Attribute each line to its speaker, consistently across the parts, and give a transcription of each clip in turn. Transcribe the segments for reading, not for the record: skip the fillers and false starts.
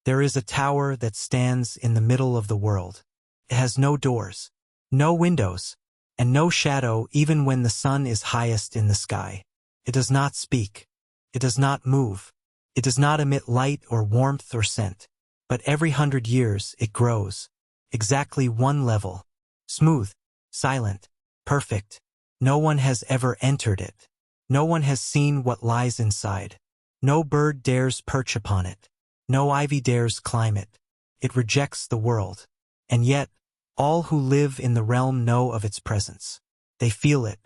Speaker 1: There is a tower that stands in the middle of the world. It has no doors, no windows, and no shadow even when the sun is highest in the sky. It does not speak. It does not move. It does not emit light or warmth or scent. But every 100 years it grows. Exactly one level. Smooth, silent, perfect. No one has ever entered it. No one has seen what lies inside. No bird dares perch upon it. No ivy dares climb it. It rejects the world. And yet, all who live in the realm know of its presence. They feel it,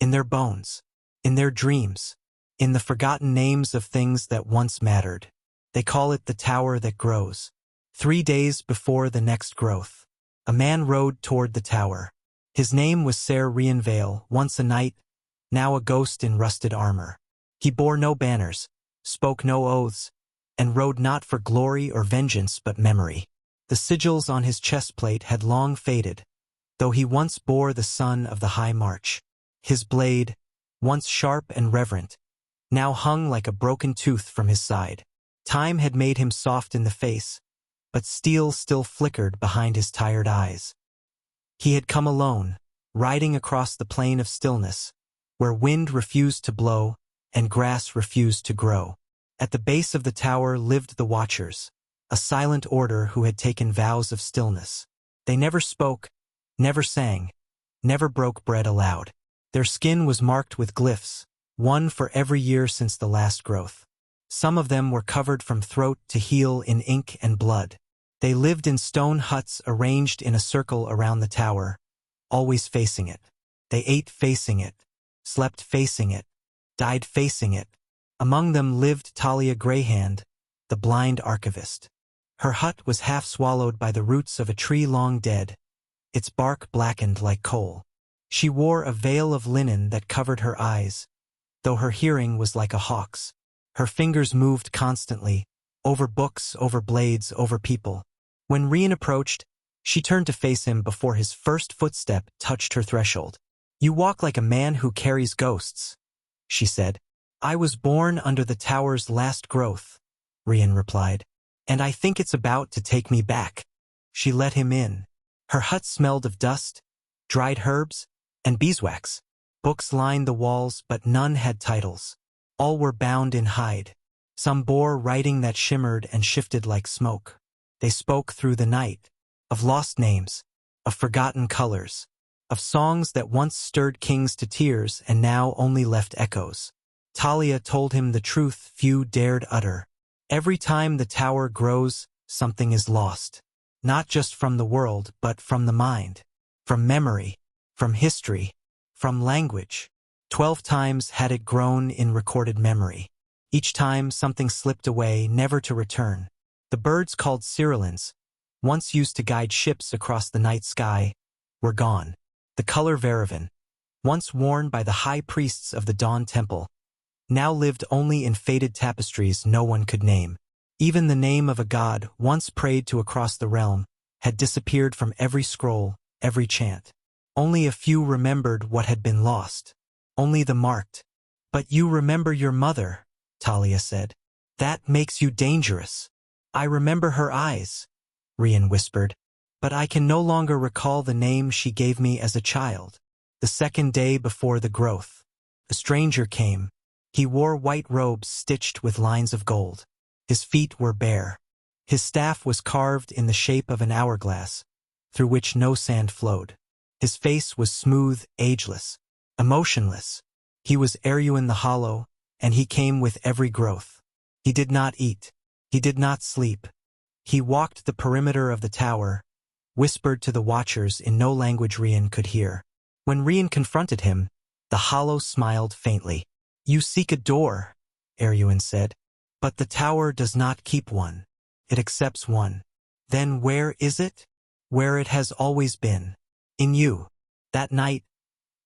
Speaker 1: in their bones, in their dreams, in the forgotten names of things that once mattered. They call it the tower that grows. 3 days before the next growth, a man rode toward the tower. His name was Ser Rianvale, once a knight, now a ghost in rusted armor. He bore no banners, spoke no oaths, and rode not for glory or vengeance but memory. The sigils on his chestplate had long faded, though he once bore the sun of the high march. His blade, once sharp and reverent, now hung like a broken tooth from his side. Time had made him soft in the face, but steel still flickered behind his tired eyes. He had come alone, riding across the plain of stillness, where wind refused to blow and grass refused to grow. At the base of the tower lived the Watchers, a silent order who had taken vows of stillness. They never spoke, never sang, never broke bread aloud. Their skin was marked with glyphs, one for every year since the last growth. Some of them were covered from throat to heel in ink and blood. They lived in stone huts arranged in a circle around the tower, always facing it. They ate facing it, slept facing it, died facing it. Among them lived Talia Greyhand, the blind archivist. Her hut was half swallowed by the roots of a tree long dead, its bark blackened like coal. She wore a veil of linen that covered her eyes, though her hearing was like a hawk's. Her fingers moved constantly, over books, over blades, over people. When Rian approached, she turned to face him before his first footstep touched her threshold. "You walk like a man who carries ghosts," she said. "I was born under the tower's last growth," Rian replied, "and I think it's about to take me back." She let him in. Her hut smelled of dust, dried herbs, and beeswax. Books lined the walls, but none had titles. All were bound in hide. Some bore writing that shimmered and shifted like smoke. They spoke through the night, of lost names, of forgotten colors, of songs that once stirred kings to tears and now only left echoes. Talia told him the truth few dared utter. Every time the tower grows, something is lost. Not just from the world, but from the mind, from memory, from history, from language. 12 times had it grown in recorded memory. Each time something slipped away, never to return. The birds called Cyrilans, once used to guide ships across the night sky, were gone. The color Veravan, once worn by the high priests of the Dawn Temple, now lived only in faded tapestries no one could name. Even the name of a god, once prayed to across the realm, had disappeared from every scroll, every chant. Only a few remembered what had been lost. Only the marked. "But you remember your mother," Talia said. "That makes you dangerous." "I remember her eyes," Rian whispered, "but I can no longer recall the name she gave me as a child." The second day before the growth, a stranger came. He wore white robes stitched with lines of gold. His feet were bare. His staff was carved in the shape of an hourglass, through which no sand flowed. His face was smooth, ageless, emotionless. He was Erewin the Hollow, and he came with every growth. He did not eat. He did not sleep. He walked the perimeter of the tower, whispered to the Watchers in no language Rian could hear. When Rian confronted him, the Hollow smiled faintly. "You seek a door," Erewin said, "but the tower does not keep one. It accepts one." "Then where is it?" "Where it has always been. In you." That night,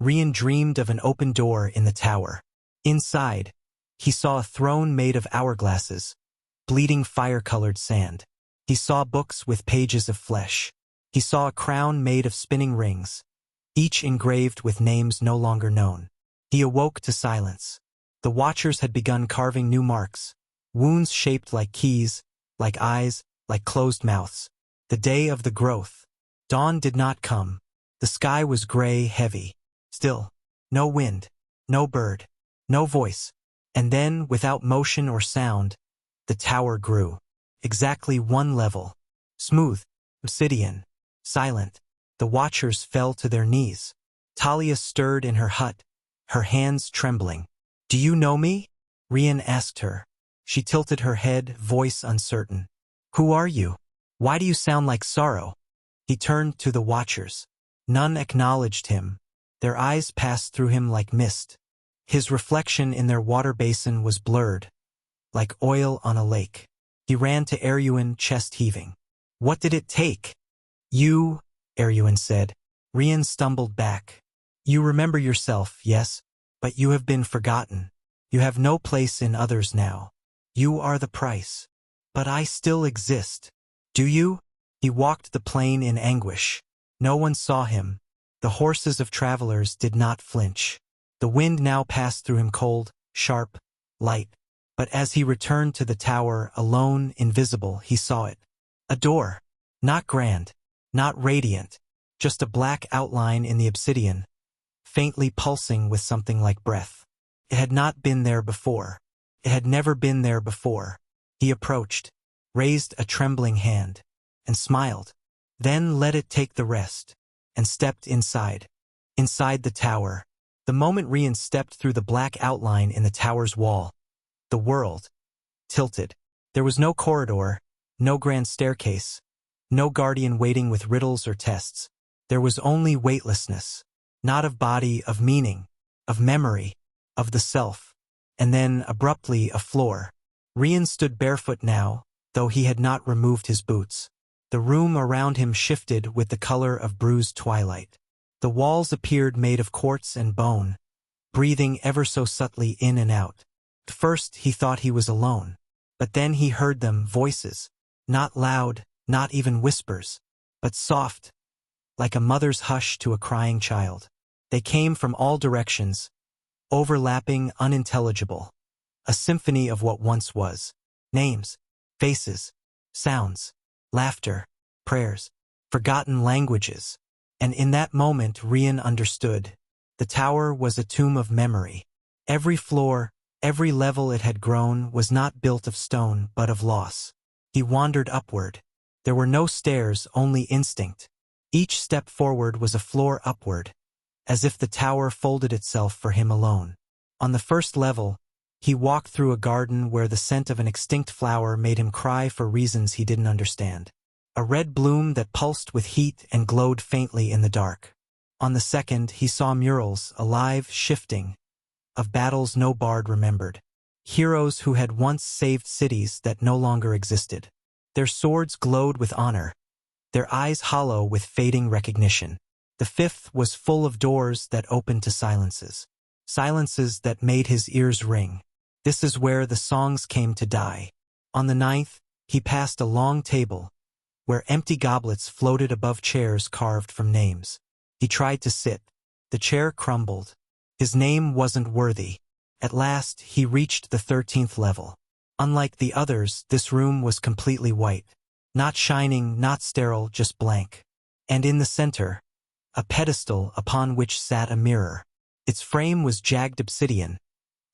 Speaker 1: Rian dreamed of an open door in the tower. Inside, he saw a throne made of hourglasses, bleeding fire-colored sand. He saw books with pages of flesh. He saw a crown made of spinning rings, each engraved with names no longer known. He awoke to silence. The Watchers had begun carving new marks, wounds shaped like keys, like eyes, like closed mouths. The day of the growth. Dawn did not come. The sky was gray, heavy. Still. No wind. No bird. No voice. And then, without motion or sound, the tower grew. Exactly one level. Smooth. Obsidian. Silent. The watchers fell to their knees. Talia stirred in her hut, her hands trembling. "Do you know me?" Rian asked her. She tilted her head, voice uncertain. "Who are you? Why do you sound like sorrow?" He turned to the watchers. None acknowledged him. Their eyes passed through him like mist. His reflection in their water basin was blurred, like oil on a lake. He ran to Eruin, chest heaving. "What did it take?" "You," Eruin said. Rian stumbled back. "You remember yourself, yes, but you have been forgotten. You have no place in others now. You are the price. But I still exist. Do you?" He walked the plain in anguish. No one saw him. The horses of travelers did not flinch. The wind now passed through him cold, sharp, light. But as he returned to the tower, alone, invisible, he saw it. A door. Not grand, not radiant, just a black outline in the obsidian, faintly pulsing with something like breath. It had not been there before. It had never been there before. He approached, raised a trembling hand, and smiled. Then let it take the rest, and stepped inside. Inside the tower. The moment Rian stepped through the black outline in the tower's wall, the world tilted. There was no corridor, no grand staircase, no guardian waiting with riddles or tests. There was only weightlessness, not of body, of meaning, of memory, of the self. And then, abruptly, a floor. Rian stood barefoot now, though he had not removed his boots. The room around him shifted with the color of bruised twilight. The walls appeared made of quartz and bone, breathing ever so subtly in and out. At first he thought he was alone, but then he heard them, voices, not loud, not even whispers, but soft, like a mother's hush to a crying child. They came from all directions, overlapping, unintelligible. A symphony of what once was. Names, faces, sounds, laughter, prayers, forgotten languages. And in that moment Rian understood. The tower was a tomb of memory. Every floor, every level it had grown was not built of stone but of loss. He wandered upward. There were no stairs, only instinct. Each step forward was a floor upward, as if the tower folded itself for him alone. On the first level, he walked through a garden where the scent of an extinct flower made him cry for reasons he didn't understand. A red bloom that pulsed with heat and glowed faintly in the dark. On the second, he saw murals, alive, shifting, of battles no bard remembered. Heroes who had once saved cities that no longer existed. Their swords glowed with honor, their eyes hollow with fading recognition. The fifth was full of doors that opened to silences. Silences that made his ears ring. This is where the songs came to die. On the ninth, he passed a long table, where empty goblets floated above chairs carved from names. He tried to sit. The chair crumbled. His name wasn't worthy. At last, he reached the 13th level. Unlike the others, this room was completely white. Not shining, not sterile, just blank. And in the center, a pedestal upon which sat a mirror. Its frame was jagged obsidian,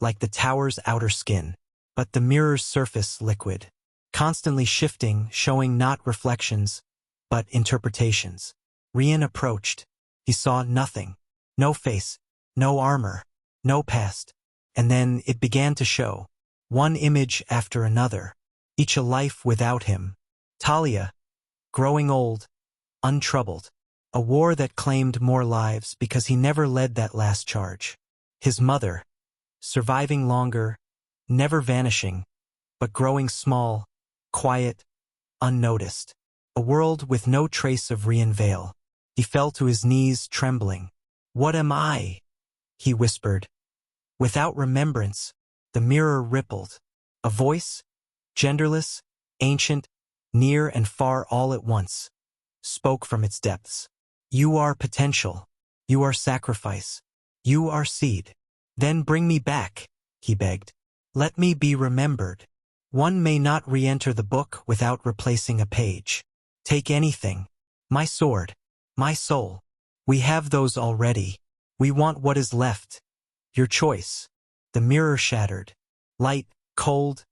Speaker 1: like the tower's outer skin, but the mirror's surface liquid, constantly shifting, showing not reflections, but interpretations. Rian approached. He saw nothing. No face, no armor, no past. And then it began to show. One image after another, each a life without him. Talia, growing old, untroubled. A war that claimed more lives because he never led that last charge. His mother, surviving longer, never vanishing, but growing small, quiet, unnoticed. A world with no trace of Rian Vale. He fell to his knees, trembling. "What am I?" he whispered. Without remembrance, the mirror rippled. A voice, genderless, ancient, near and far all at once, spoke from its depths. "You are potential. You are sacrifice. You are seed. Then bring me back," he begged. "Let me be remembered." One may not re-enter the book without replacing a page. Take anything. My sword. My soul. We have those already. We want what is left. Your choice. The mirror shattered. Light, cold,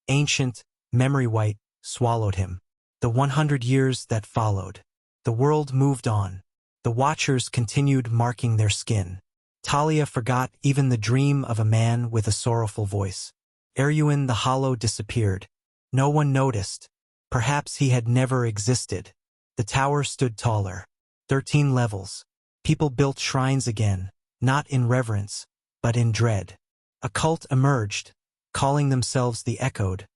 Speaker 1: ancient, memory white, swallowed him. The 100 years that followed. The world moved on. The watchers continued marking their skin. Talia forgot even the dream of a man with a sorrowful voice. Erewhon the Hollow disappeared. No one noticed. Perhaps he had never existed. The tower stood taller. 13 levels. People built shrines again, not in reverence, but in dread. A cult emerged, calling themselves the Echoed,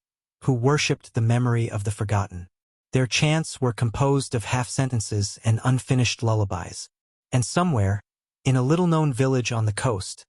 Speaker 1: who worshipped the memory of the forgotten. Their chants were composed of half-sentences and unfinished lullabies. And somewhere, in a little-known village on the coast,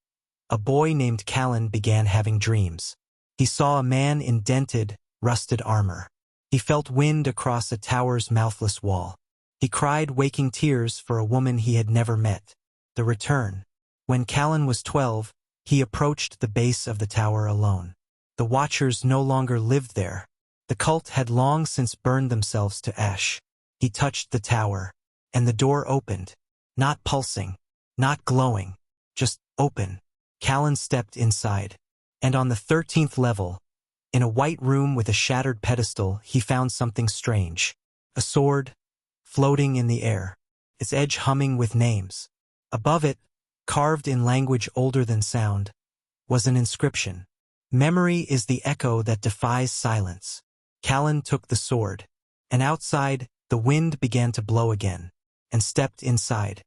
Speaker 1: a boy named Callan began having dreams. He saw a man in dented, rusted armor. He felt wind across a tower's mouthless wall. He cried waking tears for a woman he had never met. The return. When Callan was 12, he approached the base of the tower alone. The watchers no longer lived there. The cult had long since burned themselves to ash. He touched the tower, and the door opened. Not pulsing, not glowing, just open. Callan stepped inside. And on the 13th level, in a white room with a shattered pedestal, he found something strange. A sword, floating in the air, its edge humming with names. Above it, carved in language older than sound, was an inscription. Memory is the echo that defies silence. Callan took the sword, and outside, the wind began to blow again, and stepped inside.